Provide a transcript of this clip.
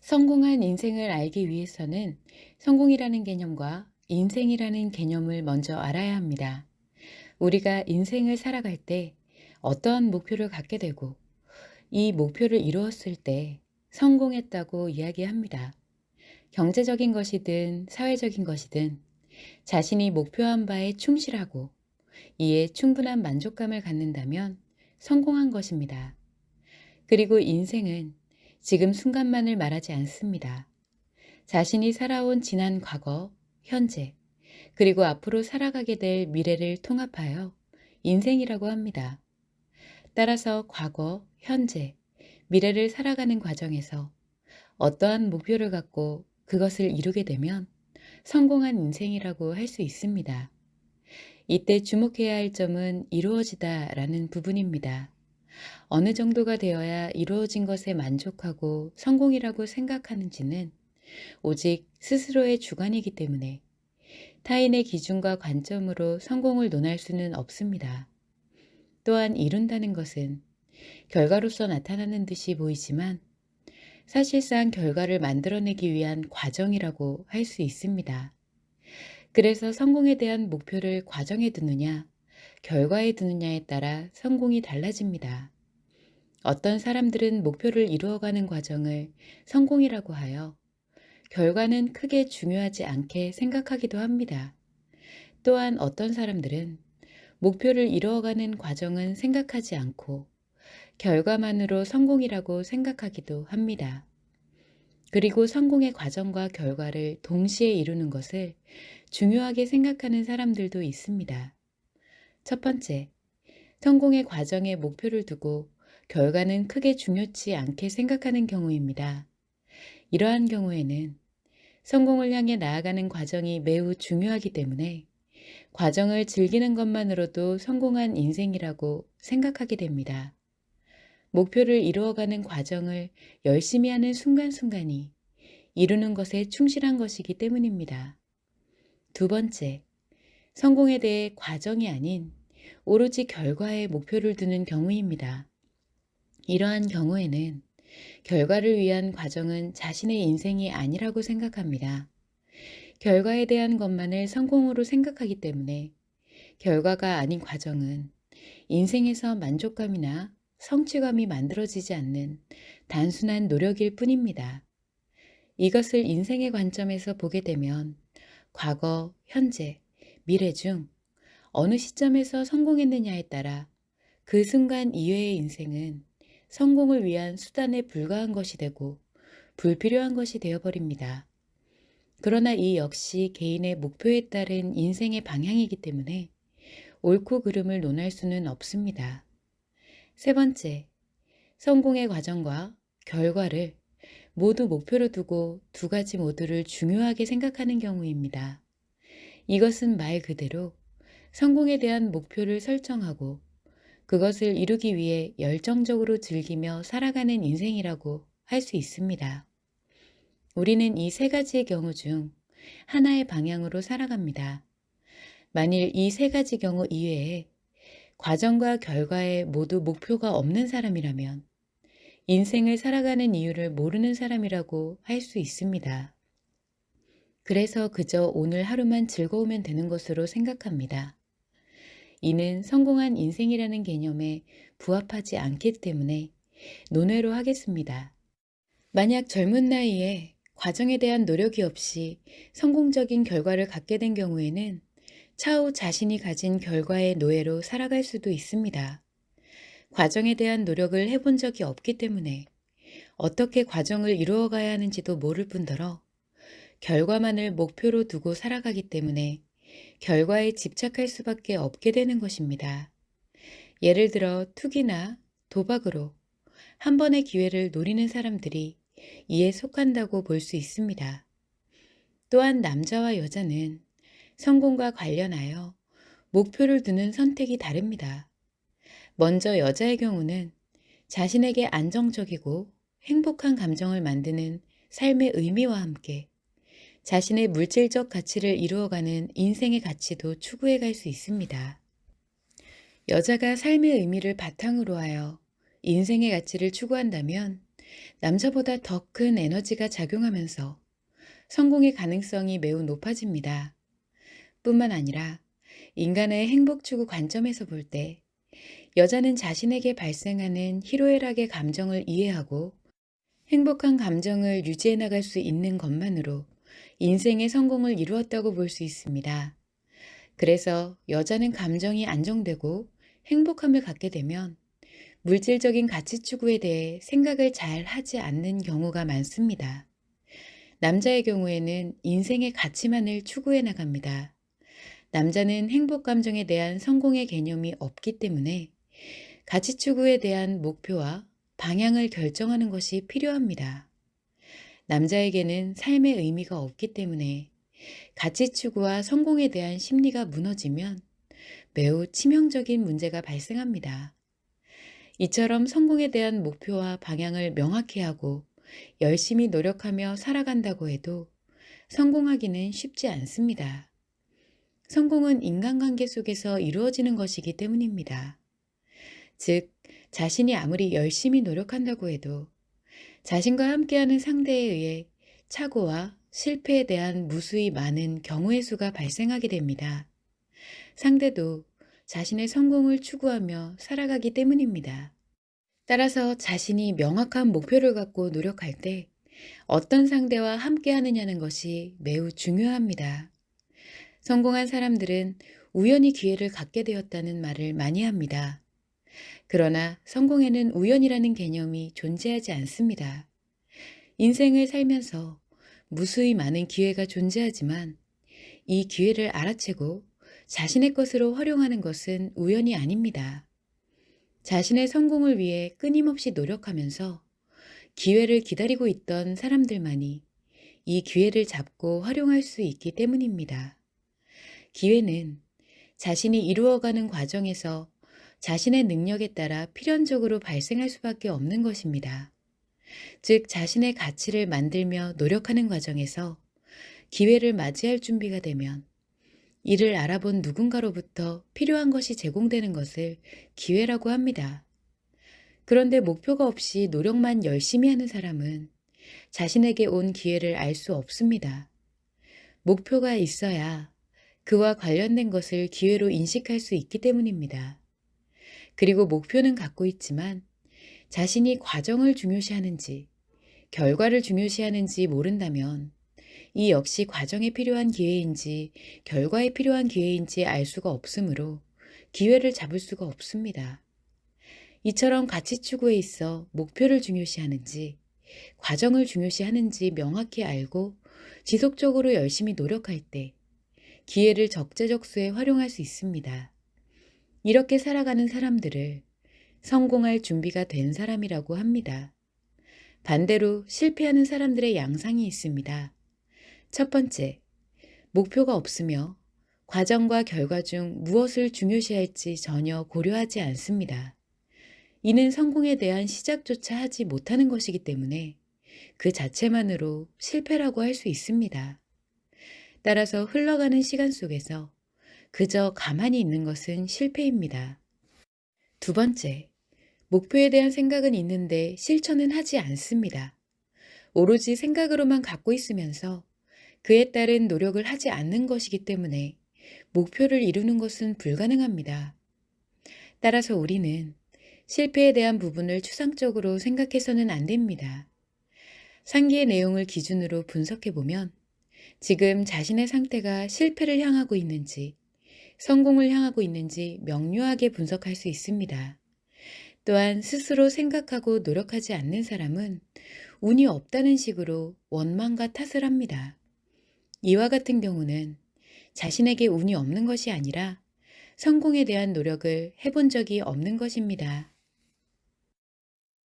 성공한 인생을 알기 위해서는 성공이라는 개념과 인생이라는 개념을 먼저 알아야 합니다. 우리가 인생을 살아갈 때 어떠한 목표를 갖게 되고 이 목표를 이루었을 때 성공했다고 이야기합니다. 경제적인 것이든 사회적인 것이든 자신이 목표한 바에 충실하고 이에 충분한 만족감을 갖는다면 성공한 것입니다. 그리고 인생은 지금 순간만을 말하지 않습니다. 자신이 살아온 지난 과거, 현재, 그리고 앞으로 살아가게 될 미래를 통합하여 인생이라고 합니다. 따라서 과거, 현재, 미래를 살아가는 과정에서 어떠한 목표를 갖고 그것을 이루게 되면 성공한 인생이라고 할 수 있습니다. 이때 주목해야 할 점은 이루어지다라는 부분입니다. 어느 정도가 되어야 이루어진 것에 만족하고 성공이라고 생각하는지는 오직 스스로의 주관이기 때문에 타인의 기준과 관점으로 성공을 논할 수는 없습니다. 또한 이룬다는 것은 결과로서 나타나는 듯이 보이지만 사실상 결과를 만들어내기 위한 과정이라고 할 수 있습니다. 그래서 성공에 대한 목표를 과정에 두느냐, 결과에 두느냐에 따라 성공이 달라집니다. 어떤 사람들은 목표를 이루어가는 과정을 성공이라고 하여 결과는 크게 중요하지 않게 생각하기도 합니다. 또한 어떤 사람들은 목표를 이루어가는 과정은 생각하지 않고 결과만으로 성공이라고 생각하기도 합니다. 그리고 성공의 과정과 결과를 동시에 이루는 것을 중요하게 생각하는 사람들도 있습니다. 첫 번째, 성공의 과정에 목표를 두고 결과는 크게 중요치 않게 생각하는 경우입니다. 이러한 경우에는 성공을 향해 나아가는 과정이 매우 중요하기 때문에 과정을 즐기는 것만으로도 성공한 인생이라고 생각하게 됩니다. 목표를 이루어가는 과정을 열심히 하는 순간순간이 이루는 것에 충실한 것이기 때문입니다. 두 번째, 성공에 대해 과정이 아닌 오로지 결과에 목표를 두는 경우입니다. 이러한 경우에는 결과를 위한 과정은 자신의 인생이 아니라고 생각합니다. 결과에 대한 것만을 성공으로 생각하기 때문에 결과가 아닌 과정은 인생에서 만족감이나 성취감이 만들어지지 않는 단순한 노력일 뿐입니다. 이것을 인생의 관점에서 보게 되면 과거, 현재, 미래 중 어느 시점에서 성공했느냐에 따라 그 순간 이외의 인생은 성공을 위한 수단에 불과한 것이 되고 불필요한 것이 되어버립니다. 그러나 이 역시 개인의 목표에 따른 인생의 방향이기 때문에 옳고 그름을 논할 수는 없습니다. 세 번째, 성공의 과정과 결과를 모두 목표로 두고 두 가지 모두를 중요하게 생각하는 경우입니다. 이것은 말 그대로 성공에 대한 목표를 설정하고 그것을 이루기 위해 열정적으로 즐기며 살아가는 인생이라고 할 수 있습니다. 우리는 이 세 가지의 경우 중 하나의 방향으로 살아갑니다. 만일 이 세 가지 경우 이외에 과정과 결과에 모두 목표가 없는 사람이라면 인생을 살아가는 이유를 모르는 사람이라고 할 수 있습니다. 그래서 그저 오늘 하루만 즐거우면 되는 것으로 생각합니다. 이는 성공한 인생이라는 개념에 부합하지 않기 때문에 논외로 하겠습니다. 만약 젊은 나이에 과정에 대한 노력이 없이 성공적인 결과를 갖게 된 경우에는 차후 자신이 가진 결과의 노예로 살아갈 수도 있습니다. 과정에 대한 노력을 해본 적이 없기 때문에 어떻게 과정을 이루어가야 하는지도 모를 뿐더러 결과만을 목표로 두고 살아가기 때문에 결과에 집착할 수밖에 없게 되는 것입니다. 예를 들어 투기나 도박으로 한 번의 기회를 노리는 사람들이 이에 속한다고 볼 수 있습니다. 또한 남자와 여자는 성공과 관련하여 목표를 두는 선택이 다릅니다. 먼저 여자의 경우는 자신에게 안정적이고 행복한 감정을 만드는 삶의 의미와 함께 자신의 물질적 가치를 이루어가는 인생의 가치도 추구해 갈 수 있습니다. 여자가 삶의 의미를 바탕으로 하여 인생의 가치를 추구한다면 남자보다 더 큰 에너지가 작용하면서 성공의 가능성이 매우 높아집니다. 뿐만 아니라 인간의 행복 추구 관점에서 볼 때 여자는 자신에게 발생하는 희로애락의 감정을 이해하고 행복한 감정을 유지해 나갈 수 있는 것만으로 인생의 성공을 이루었다고 볼 수 있습니다. 그래서 여자는 감정이 안정되고 행복함을 갖게 되면 물질적인 가치 추구에 대해 생각을 잘 하지 않는 경우가 많습니다. 남자의 경우에는 인생의 가치만을 추구해 나갑니다. 남자는 행복 감정에 대한 성공의 개념이 없기 때문에 가치 추구에 대한 목표와 방향을 결정하는 것이 필요합니다. 남자에게는 삶의 의미가 없기 때문에 가치 추구와 성공에 대한 심리가 무너지면 매우 치명적인 문제가 발생합니다. 이처럼 성공에 대한 목표와 방향을 명확히 하고 열심히 노력하며 살아간다고 해도 성공하기는 쉽지 않습니다. 성공은 인간관계 속에서 이루어지는 것이기 때문입니다. 즉, 자신이 아무리 열심히 노력한다고 해도 자신과 함께하는 상대에 의해 착오와 실패에 대한 무수히 많은 경우의 수가 발생하게 됩니다. 상대도 자신의 성공을 추구하며 살아가기 때문입니다. 따라서 자신이 명확한 목표를 갖고 노력할 때 어떤 상대와 함께 하느냐는 것이 매우 중요합니다. 성공한 사람들은 우연히 기회를 갖게 되었다는 말을 많이 합니다. 그러나 성공에는 우연이라는 개념이 존재하지 않습니다. 인생을 살면서 무수히 많은 기회가 존재하지만 이 기회를 알아채고 자신의 것으로 활용하는 것은 우연이 아닙니다. 자신의 성공을 위해 끊임없이 노력하면서 기회를 기다리고 있던 사람들만이 이 기회를 잡고 활용할 수 있기 때문입니다. 기회는 자신이 이루어가는 과정에서 자신의 능력에 따라 필연적으로 발생할 수밖에 없는 것입니다. 즉, 자신의 가치를 만들며 노력하는 과정에서 기회를 맞이할 준비가 되면 이를 알아본 누군가로부터 필요한 것이 제공되는 것을 기회라고 합니다. 그런데 목표가 없이 노력만 열심히 하는 사람은 자신에게 온 기회를 알 수 없습니다. 목표가 있어야 그와 관련된 것을 기회로 인식할 수 있기 때문입니다. 그리고 목표는 갖고 있지만 자신이 과정을 중요시하는지 결과를 중요시하는지 모른다면 이 역시 과정에 필요한 기회인지 결과에 필요한 기회인지 알 수가 없으므로 기회를 잡을 수가 없습니다. 이처럼 가치 추구에 있어 목표를 중요시하는지 과정을 중요시하는지 명확히 알고 지속적으로 열심히 노력할 때 기회를 적재적소에 활용할 수 있습니다. 이렇게 살아가는 사람들을 성공할 준비가 된 사람이라고 합니다. 반대로 실패하는 사람들의 양상이 있습니다. 첫 번째, 목표가 없으며 과정과 결과 중 무엇을 중요시할지 전혀 고려하지 않습니다. 이는 성공에 대한 시작조차 하지 못하는 것이기 때문에 그 자체만으로 실패라고 할 수 있습니다. 따라서 흘러가는 시간 속에서 그저 가만히 있는 것은 실패입니다. 두 번째, 목표에 대한 생각은 있는데 실천은 하지 않습니다. 오로지 생각으로만 갖고 있으면서 그에 따른 노력을 하지 않는 것이기 때문에 목표를 이루는 것은 불가능합니다. 따라서 우리는 실패에 대한 부분을 추상적으로 생각해서는 안 됩니다. 상기의 내용을 기준으로 분석해보면 지금 자신의 상태가 실패를 향하고 있는지 성공을 향하고 있는지 명료하게 분석할 수 있습니다. 또한 스스로 생각하고 노력하지 않는 사람은 운이 없다는 식으로 원망과 탓을 합니다. 이와 같은 경우는 자신에게 운이 없는 것이 아니라 성공에 대한 노력을 해본 적이 없는 것입니다.